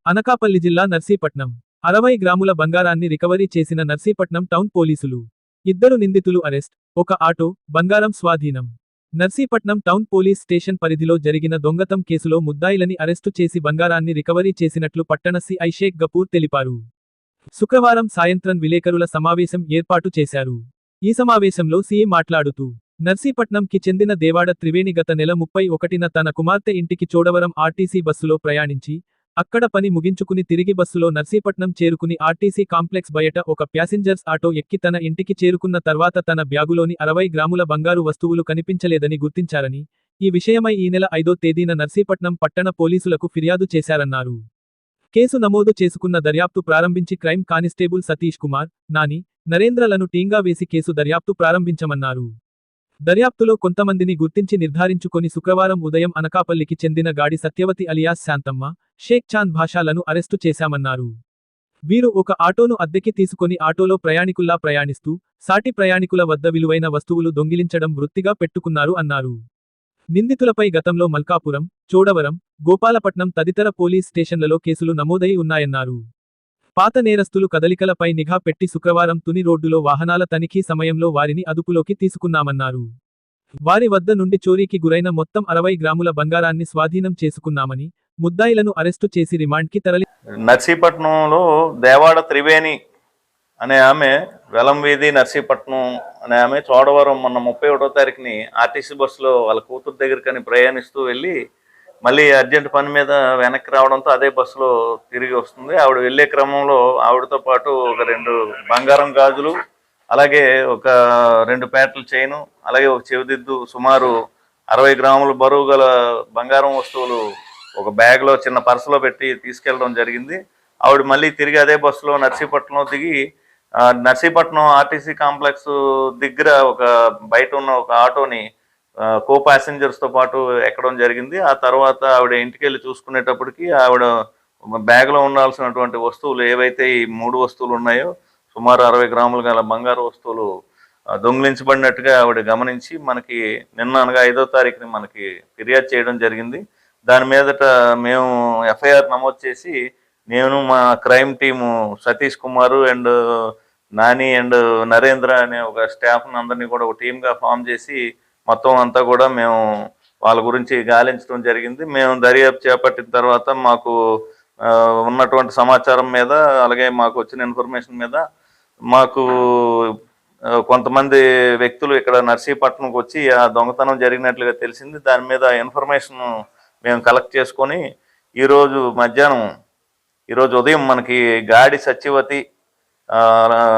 అనకాపల్లి జిల్లా నర్సీపట్నం 60 గ్రాముల బంగారాన్ని రికవరీ చేసిన నర్సీపట్నం టౌన్ పోలీసులు. 2 నిందితులు అరెస్ట్, 1 ఆటో, బంగారం స్వాధీనం. నర్సీపట్నం టౌన్ పోలీస్ స్టేషన్ పరిధిలో జరిగిన దొంగతం కేసులో ముద్దాయిలని అరెస్టు చేసి బంగారాన్ని రికవరీ చేసినట్లు పట్టణ సిఐ షేక్ గపూర్ తెలిపారు. శుక్రవారం సాయంత్రం విలేకరుల సమావేశం ఏర్పాటు చేశారు. ఈ సమావేశంలో సీఐ మాట్లాడుతూ, నర్సీపట్నంకి చెందిన దేవాడ త్రివేణి గత నెల 31న తన కుమార్తె ఇంటికి చోడవరం ఆర్టీసీ బస్సులో ప్రయాణించి, అక్కడ పని ముగించుకుని తిరిగి బస్సులో నర్సీపట్నం చేరుకుని ఆర్టీసీ కాంప్లెక్స్ బయట ఒక ప్యాసింజర్స్ ఆటో ఎక్కి తన ఇంటికి చేరుకున్న తర్వాత తన బ్యాగులోని 60 గ్రాముల బంగారు వస్తువులు కనిపించలేదని గుర్తించారని, ఈ విషయమై ఈ నెల 5వ తేదీన నర్సీపట్నం పట్టణ పోలీసులకు ఫిర్యాదు చేశారన్నారు. కేసు నమోదు చేసుకున్న దర్యాప్తు ప్రారంభించి క్రైమ్ కానిస్టేబుల్ సతీష్ కుమార్, నాని, నరేంద్రలను టీంగా వేసి కేసు దర్యాప్తు ప్రారంభించమన్నారు. దర్యాప్తులో కొంతమందిని గుర్తించి నిర్ధారించుకొని శుక్రవారం ఉదయం అనకాపల్లికి చెందిన గాడి సత్యవతి అలియాస్ శాంతమ్మ, షేక్ చాంద్ భాషాలను అరెస్టు చేశామన్నారు. వీరు ఒక ఆటోను అద్దెకి తీసుకొని ఆటోలో ప్రయాణికుల్లా ప్రయాణిస్తూ, సాటి ప్రయాణికుల వద్ద విలువైన వస్తువులు దొంగిలించడం వృత్తిగా పెట్టుకున్నారు అన్నారు. నిందితులపై గతంలో మల్కాపురం, చోడవరం, గోపాలపట్నం తదితర పోలీస్ స్టేషన్లలో కేసులు నమోదై ఉన్నాయన్నారు. పాత నేరస్తులు కదలికలపై నిఘా పెట్టి శుక్రవారం తుని రోడ్డులో వాహనాల తనిఖీ సమయంలో వారిని అదుపులోకి తీసుకున్నామన్నారు. వారి వద్ద నుండి చోరీకి గురైన మొత్తం 60 గ్రాముల బంగారాన్ని స్వాధీనం చేసుకున్నామని, ముద్దాయిలను అరెస్టు చేసి రిమాండ్కి తరలి. నర్సీపట్నంలో దేవాడ త్రివేణి అనే ఆమె, వెలంవీధి నర్సీపట్నం అనే ఆమె చోడవరం మొన్న 31వ తారీఖుని ఆర్టీసీ బస్సులో వాళ్ళ కూతురు దగ్గరికని ప్రయాణిస్తూ వెళ్ళి మళ్ళీ అర్జెంట్ పని మీద వెనక్కి రావడంతో అదే బస్సులో తిరిగి వస్తుంది. ఆవిడ వెళ్ళే క్రమంలో ఆవిడతో పాటు ఒక 2 బంగారం గాజులు, అలాగే ఒక 2 పేటల చైను, అలాగే ఒక చెవిదిద్దు, సుమారు 60 గ్రాముల బరువు గల బంగారం వస్తువులు ఒక బ్యాగ్లో చిన్న పర్సులో పెట్టి తీసుకెళ్ళడం జరిగింది. ఆవిడ మళ్ళీ తిరిగి అదే బస్సులో నర్సీపట్నంలో దిగి నర్సీపట్నం ఆర్టీసీ కాంప్లెక్స్ దగ్గర ఒక బయట ఉన్న ఒక ఆటోని కో ప్యాసింజర్స్తో పాటు ఎక్కడం జరిగింది. ఆ తర్వాత ఆవిడ ఇంటికి వెళ్ళి చూసుకునేటప్పటికి ఆవిడ బ్యాగ్లో ఉండాల్సినటువంటి వస్తువులు ఏవైతే ఈ 3 వస్తువులు ఉన్నాయో సుమారు 60 గ్రాములు గల బంగారు వస్తువులు దొంగిలించబడినట్టుగా ఆవిడ గమనించి మనకి నిన్న అనగా 5వ తారీఖుని మనకి ఫిర్యాదు చేయడం జరిగింది. దాని మీదట మేము ఎఫ్ఐఆర్ నమోదు చేసి నేను మా crime team Satish Kumar and Nani and Narendra అనే ఒక స్టాఫ్ని అందరినీ కూడా ఒక టీమ్గా ఫామ్ చేసి మొత్తం అంతా కూడా మేము వాళ్ళ గురించి గాలించడం జరిగింది. మేము దర్యాప్తు చేపట్టిన తర్వాత మాకు ఉన్నటువంటి సమాచారం మీద, అలాగే మాకు వచ్చిన ఇన్ఫర్మేషన్ మీద మాకు కొంతమంది వ్యక్తులు ఇక్కడ నర్సీపట్నంకి వచ్చి ఆ దొంగతనం జరిగినట్లుగా తెలిసింది. దాని మీద ఇన్ఫర్మేషన్ మేము కలెక్ట్ చేసుకొని ఈరోజు ఉదయం మనకి గాడి సత్యవతి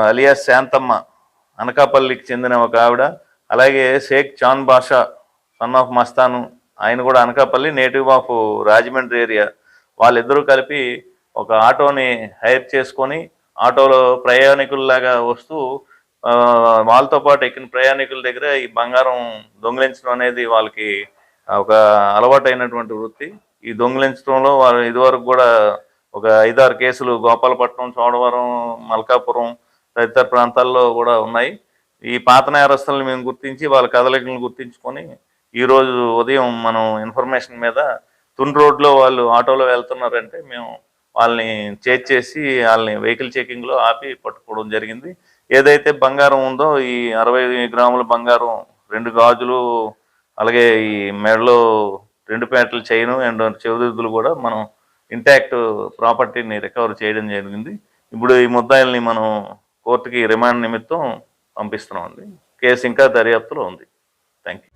అలియాస్ శాంతమ్మ, అనకాపల్లికి చెందిన ఒక ఆవిడ, అలాగే షేక్ చాంద్ బాషా సన్ ఆఫ్ మస్తాను, ఆయన కూడా Anakapalli, native of Rajahmundry area, వాళ్ళిద్దరూ కలిపి ఒక ఆటోని హైర్ చేసుకొని ఆటోలో ప్రయాణికుల్లాగా వస్తూ వాళ్ళతో పాటు ఎక్కిన ప్రయాణికుల దగ్గర ఈ బంగారం దొంగిలించడం అనేది వాళ్ళకి ఒక అలవాటైనటువంటి వృత్తి. ఈ దొంగిలించడంలో వాళ్ళు ఇదివరకు కూడా ఒక 5-6 కేసులు గోపాలపట్నం, చోడవరం, మల్కాపురం తదితర ప్రాంతాల్లో కూడా ఉన్నాయి. ఈ పాత నేరస్తులను మేము గుర్తించి వాళ్ళ కదలికలను గుర్తించుకొని ఈరోజు ఉదయం మనం ఇన్ఫర్మేషన్ మీద తుని రోడ్లో వాళ్ళు ఆటోలో వెళ్తున్నారంటే మేము వాళ్ళని చేసి వాళ్ళని వెహికల్ చెకింగ్లో ఆపి పట్టుకోవడం జరిగింది. ఏదైతే బంగారం ఉందో ఈ 60 గ్రాముల బంగారం, 2 గాజులు, అలాగే ఈ మెడలో 2 పేటల చైను అండ్ చెవిదిద్దులు కూడా మనం ఇంటాక్ట్ ప్రాపర్టీని రికవర్ చేయడం జరిగింది. ఇప్పుడు ఈ ముద్దాయిల్ని మనం కోర్టుకి రిమాండ్ నిమిత్తం పంపిస్తున్నాం అండి. కేసు ఇంకా దర్యాప్తులో ఉంది. Thank you.